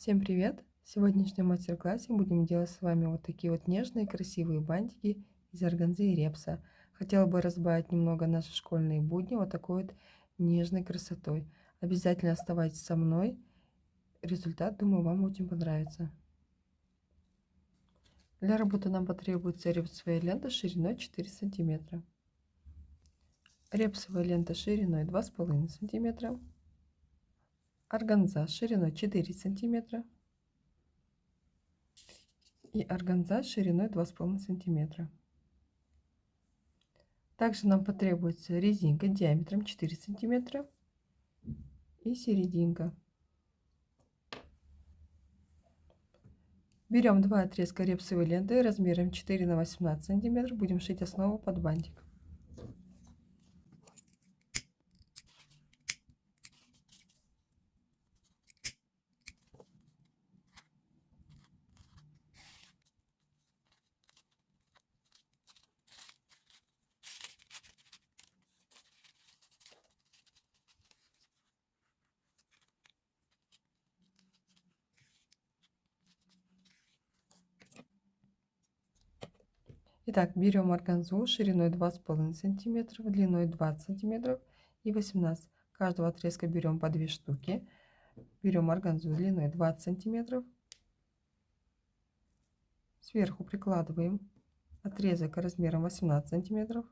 Всем привет! В сегодняшнем мастер-классе будем делать с вами вот такие вот нежные красивые бантики из органзы и репса. Хотела бы разбавить немного наши школьные будни вот такой вот нежной красотой. Обязательно оставайтесь со мной. Результат, думаю, вам очень понравится. Для работы нам потребуется репсовая лента шириной 4 сантиметра. Репсовая лента шириной 2,5 сантиметра. Органза шириной 4 сантиметра. И органза шириной 2,5 сантиметра. Также нам потребуется резинка диаметром 4 сантиметра и серединка. Берем два отрезка репсовой ленты размером 4 на 18 сантиметров. Будем шить основу под бантик. Итак, берем органзу шириной 2,5 сантиметров, длиной 20 сантиметров и 18. Каждого отрезка берем по 2 штуки. Берем органзу длиной 20 сантиметров. Сверху прикладываем отрезок размером 18 сантиметров.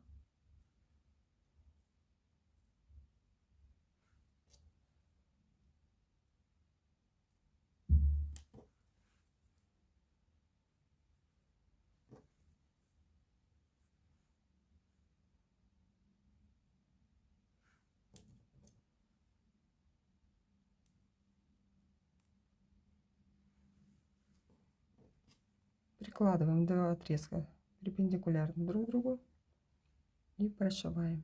Прикладываем два отрезка перпендикулярно друг другу и прошиваем.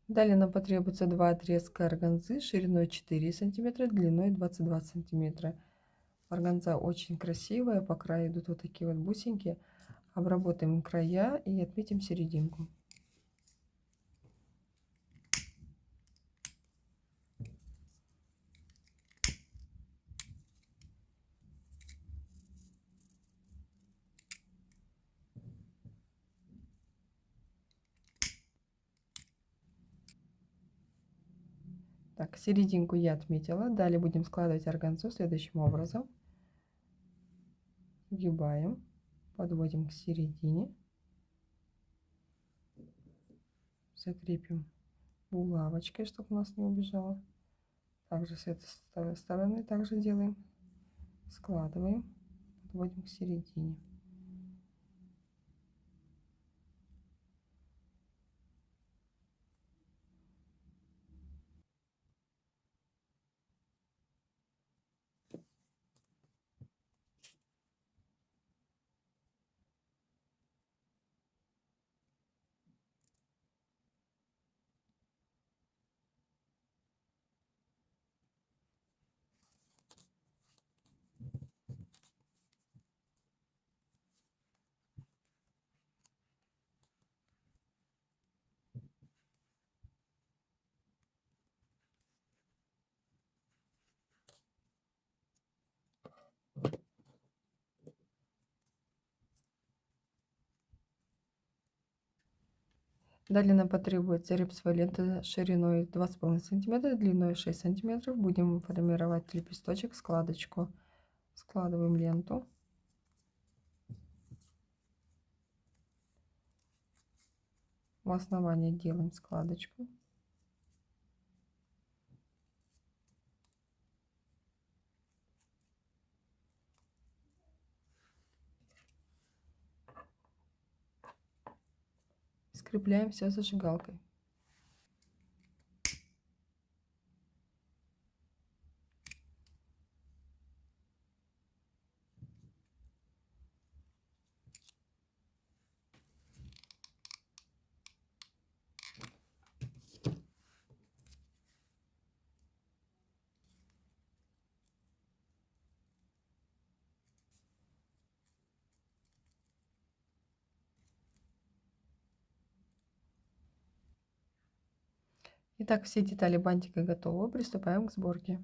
Далее нам потребуется два отрезка органзы шириной 4 сантиметра, длиной 22 сантиметра. Органза очень красивая, по краю идут вот такие вот бусинки. Обработаем края и отметим серединку. Так, серединку я отметила. Далее будем складывать органзу следующим образом. Сгибаем, подводим к середине. Закрепим булавочкой, чтобы у нас не убежало. Также с этой стороны также делаем. Складываем, подводим к середине. Далее нам потребуется репсовая лента шириной 2,5 сантиметра, длиной 6 сантиметров. Будем формировать лепесточек, складочку. Складываем ленту. У основания делаем складочку. Скрепляем все зажигалкой. Итак, все детали бантика готовы, приступаем к сборке.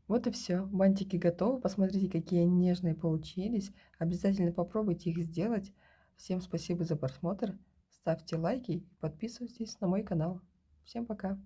Вот и все. Бантики готовы. Посмотрите, какие они нежные получились. Обязательно попробуйте их сделать. Всем спасибо за просмотр. Ставьте лайки и подписывайтесь на мой канал. Всем пока.